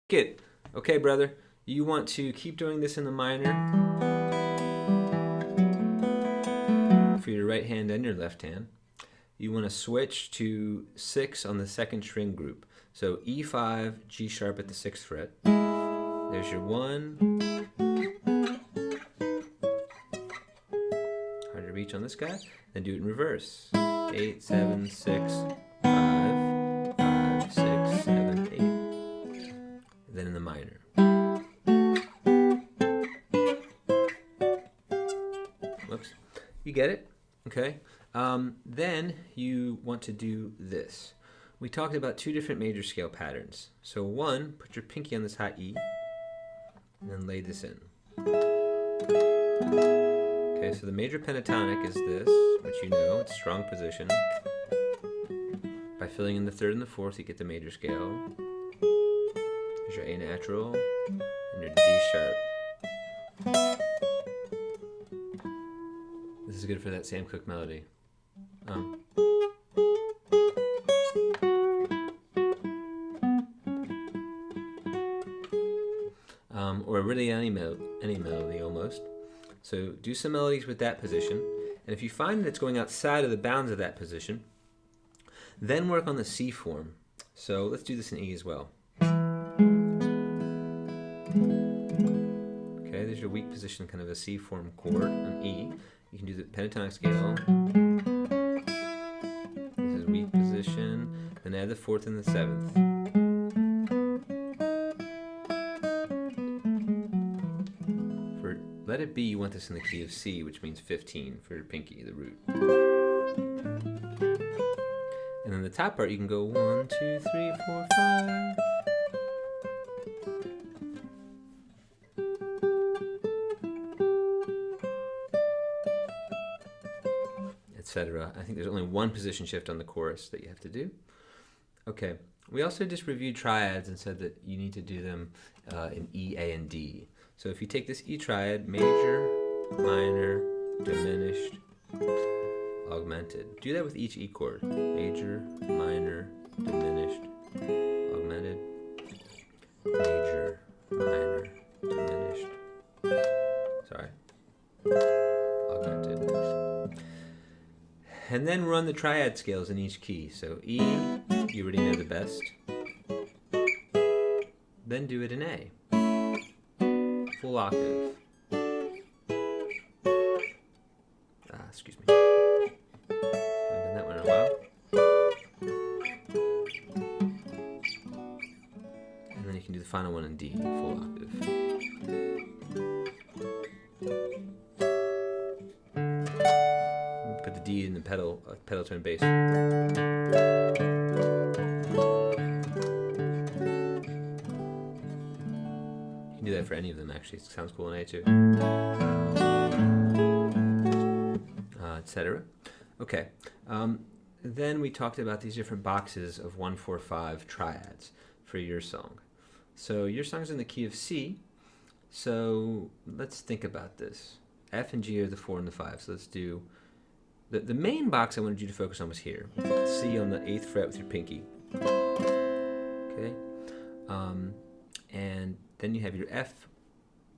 Picket. Okay, brother, you want to keep doing this in the minor for your right hand and your left hand. You want to switch to 6 on the second string group. So E5, G sharp at the 6th fret. There's your 1. Hard to reach on this guy. Then do it in reverse. 8, 7, 6, 5, 5, 6, 7, 8. Then in the minor. Whoops. You get it? Okay. Then you want to do this. We talked about 2 different major scale patterns. So 1, put your pinky on this high E, and then lay this in. Okay, so the major pentatonic is this, which you know, it's strong position. By filling in the 3rd and the 4th, you get the major scale. Here's your A natural, and your D sharp. This is good for that Sam Cooke melody. Or really any melody almost. So do some melodies with that position, and if you find that it's going outside of the bounds of that position, then work on the C form. So let's do this in E as well. Okay, there's your weak position, kind of a C form chord on E. You can do the pentatonic scale. This is weak position. Then add the 4th and the 7th. For Let It Be, you want this in the key of C, which means 15 for your pinky, the root. And then the top part, you can go 1, 2, 3, 4, 5. Etc. I think there's only one position shift on the chorus that you have to do. Okay, we also just reviewed triads and said that you need to do them in E, A, and D. So if you take this E triad, major, minor, diminished, augmented. Do that with each E chord. Major, minor, diminished, augmented, major, minor, diminished, augmented. And then run the triad scales in each key. So E, you already know the best. Then do it in A. Full octave. Excuse me. Haven't done that one in a while. And then you can do the final one in D, full octave. Put the D in the pedal tone bass. You can do that for any of them, actually. It sounds cool in A too. Etc. Okay. Then we talked about these different boxes of 1, 4, 5 triads for your song. So your song's in the key of C. So let's think about this. F and G are the 4 and the 5. So let's do the main box I wanted you to focus on was here. C on the 8th fret with your pinky. Okay. And then you have your F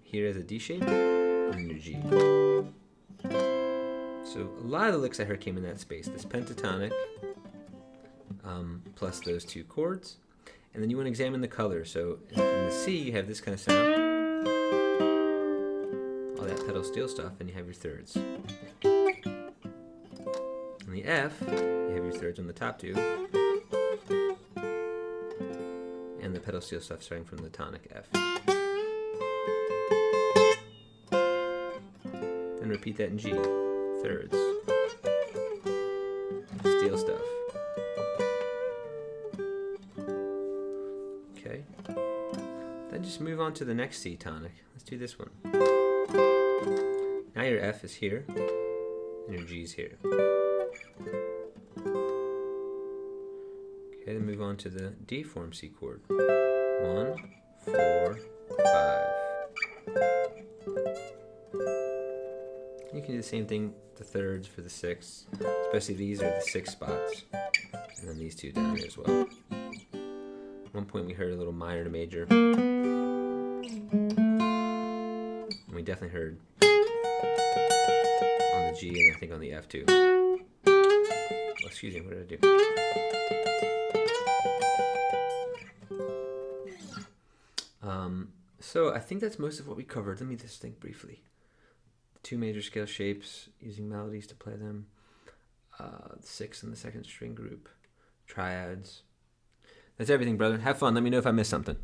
here as a D shape, and your G. So a lot of the licks I heard came in that space. This pentatonic, plus those 2 chords. And then you want to examine the color. So in the C, you have this kind of sound. All that pedal steel stuff, and you have your thirds. On the F, you have your thirds on the top 2. And the pedal steel stuff starting from the tonic F. Then repeat that in G. Thirds. Steel stuff. Okay. Then just move on to the next C tonic. Let's do this one. Now your F is here, and your G is here. Okay, then move on to the D form C chord. 1, 4, 5. You can do the same thing, the thirds for the 6th, especially these are the 6 spots, and then these 2 down here as well. At one point we heard a little minor to major. And we definitely heard on the G and I think on the F too. Oh, excuse me, what did I do? So I think that's most of what we covered. Let me just think briefly. Two major scale shapes, using melodies to play them. 6 in the second string group. Triads. That's everything, brother. Have fun. Let me know if I missed something.